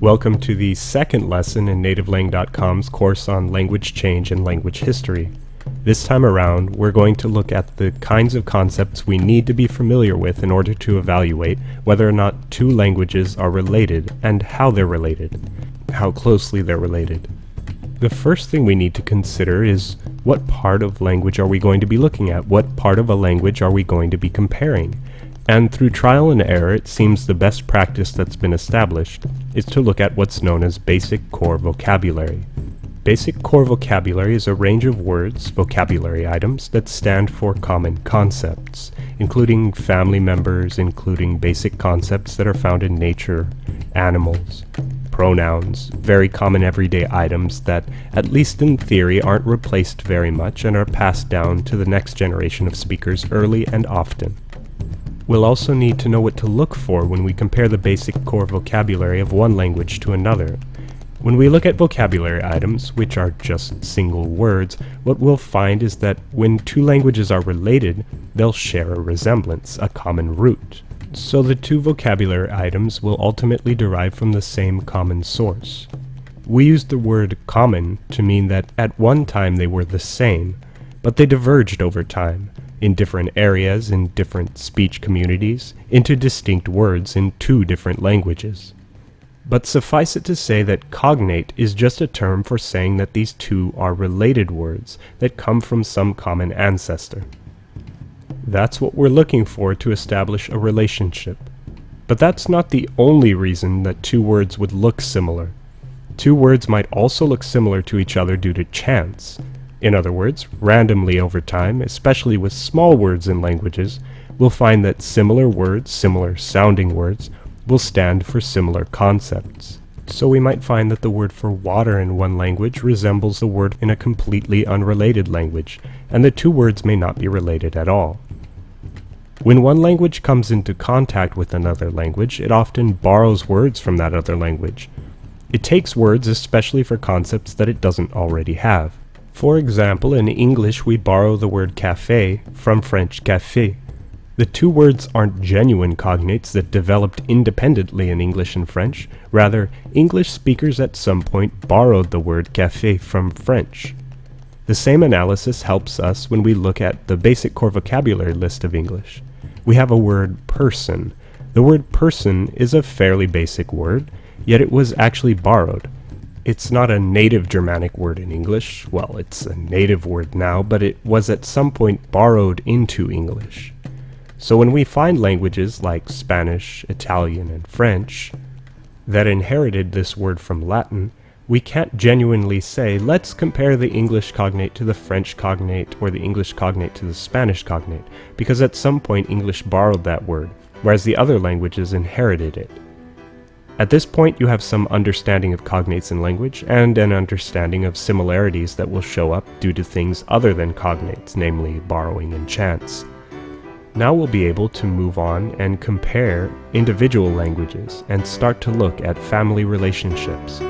Welcome to the second lesson in nativelang.com's course on language change and language history. This time around, we're going to look at the kinds of concepts we need to be familiar with in order to evaluate whether or not two languages are related and how they're related, how closely they're related. The first thing we need to consider is what part of language are we going to be looking at? What part of a language are we going to be comparing? And through trial and error, it seems the best practice that's been established is to look at what's known as basic core vocabulary. Basic core vocabulary is a range of words, vocabulary items, that stand for common concepts, including family members, including basic concepts that are found in nature, animals, pronouns, very common everyday items that, at least in theory, aren't replaced very much and are passed down to the next generation of speakers early and often. We'll also need to know what to look for when we compare the basic core vocabulary of one language to another. When we look at vocabulary items, which are just single words, what we'll find is that when two languages are related, they'll share a resemblance, a common root. So the two vocabulary items will ultimately derive from the same common source. We use the word common to mean that at one time they were the same, but they diverged over time, in different areas, in different speech communities, into distinct words in two different languages. But suffice it to say that cognate is just a term for saying that these two are related words that come from some common ancestor. That's what we're looking for to establish a relationship. But that's not the only reason that two words would look similar. Two words might also look similar to each other due to chance. In other words, randomly over time, especially with small words in languages, we'll find that similar words, similar sounding words, will stand for similar concepts. So we might find that the word for water in one language resembles the word in a completely unrelated language, and the two words may not be related at all. When one language comes into contact with another language, it often borrows words from that other language. It takes words especially for concepts that it doesn't already have. For example, in English we borrow the word café from French café. The two words aren't genuine cognates that developed independently in English and French. Rather, English speakers at some point borrowed the word café from French. The same analysis helps us when we look at the basic core vocabulary list of English. We have a word person. The word person is a fairly basic word, yet it was actually borrowed. It's not a native Germanic word in English. Well, it's a native word now, but it was at some point borrowed into English. So when we find languages like Spanish, Italian, and French that inherited this word from Latin, we can't genuinely say, let's compare the English cognate to the French cognate or the English cognate to the Spanish cognate, because at some point English borrowed that word, whereas the other languages inherited it. At this point, you have some understanding of cognates in language, and an understanding of similarities that will show up due to things other than cognates, namely borrowing and chance. Now we'll be able to move on and compare individual languages and start to look at family relationships.